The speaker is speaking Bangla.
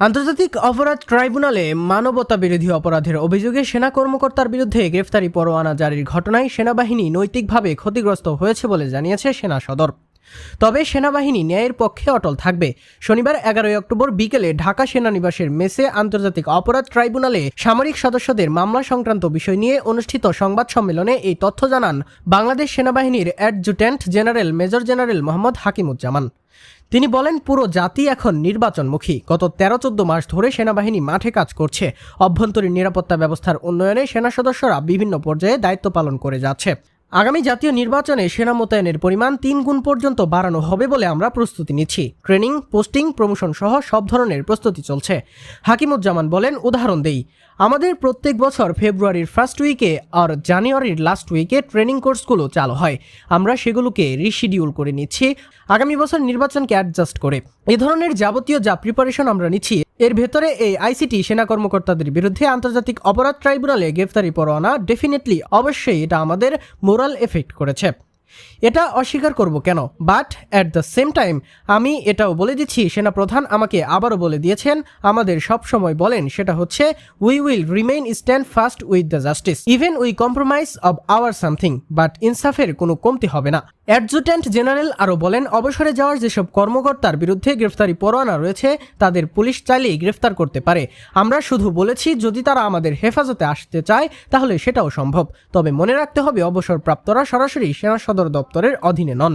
আন্তর্জাতিক অপরাধ ট্রাইব্যুনালে মানবতা বিরোধী অপরাধের অভিযোগে সেনা কর্মকর্তার বিরুদ্ধে গ্রেফতারি পরোয়ানা জারির ঘটনায় সেনাবাহিনী নৈতিকভাবে ক্ষতিগ্রস্ত হয়েছে বলে জানিয়েছে সেনা সদর। তবে সেনাবাহিনী ন্যায়ের পক্ষে অটল থাকবে। শনিবার 11 অক্টোবর বিকেলে ঢাকা সেনানিবাসের মেসে আন্তর্জাতিক অপরাধ ট্রাইব্যুনালে সামরিক সদস্যদের মামলা সংক্রান্ত বিষয় নিয়ে অনুষ্ঠিত সংবাদ সম্মেলনে এই তথ্য জানান বাংলাদেশ সেনাবাহিনীর adjutant general major general Mohammad Hakimuzzaman. তিনি বলেন, পুরো জাতি এখন নির্বাচনমুখী। গত 13-14 মাস ধরে সেনাবাহিনী মাঠে কাজ করছে। অভ্যন্তরীণ নিরাপত্তা ব্যবস্থার উন্নয়নে সেনা সদস্যরা বিভিন্ন পর্যায়ে দায়িত্ব পালন করে যাচ্ছে। আগামী জাতীয় নির্বাচনে সেনা মোতায়েনের পরিমাণ 3 গুণ পর্যন্ত বাড়ানো হবে বলে আমরা প্রস্তুতি নিচ্ছি। ট্রেনিং, পোস্টিং, প্রমোশন সহ সব ধরনের প্রস্তুতি চলছে। হাকিমুজ্জামান বলেন, উদাহরণ দেই, আমাদের প্রত্যেক বছর ফেব্রুয়ারির ফার্স্ট উইকে আর জানুয়ারির লাস্ট উইকে ট্রেনিং কোর্সগুলো চালু হয়। আমরা সেগুলোকে রিশিডিউল করে নিচ্ছি আগামী বছর নির্বাচনকে অ্যাডজাস্ট করে। এ ধরনের যাবতীয় যা প্রিপারেশন আমরা নিচ্ছি, এর ভেতরে এই আইসিটি সেনা কর্মকর্তাদের বিরুদ্ধে আন্তর্জাতিক অপরাধ ট্রাইব্যুনালে গ্রেফতারি পরোয়ানা ডেফিনেটলি অবশ্যই এটা আমাদের মোরাল এফেক্ট করেছে। এটা অস্বীকার করব কেন? But at the same time আমি এটাও বলে দিচ্ছি, সেনা প্রধান আমাকে আবারও বলে দিয়েছেন, আমাদের সব সময় বলেন, সেটা হচ্ছে we will remain stand fast with the justice even we compromise of our something, but ইনসাফের কোনো কমতি হবে না। অ্যাডজুট্যান্ট জেনারেল আরও বলেন, অবসরে যাওয়ার যেসব কর্মকর্তার বিরুদ্ধে গ্রেফতারি পরোয়ানা রয়েছে তাদের পুলিশ চাইলেই গ্রেফতার করতে পারে। আমরা শুধু বলেছি যদি তারা আমাদের হেফাজতে আসতে চায় তাহলে সেটাও সম্ভব। তবে মনে রাখতে হবে, অবসরপ্রাপ্তরা সরাসরি সেনা সদর দপ্তরের অধীনে নন।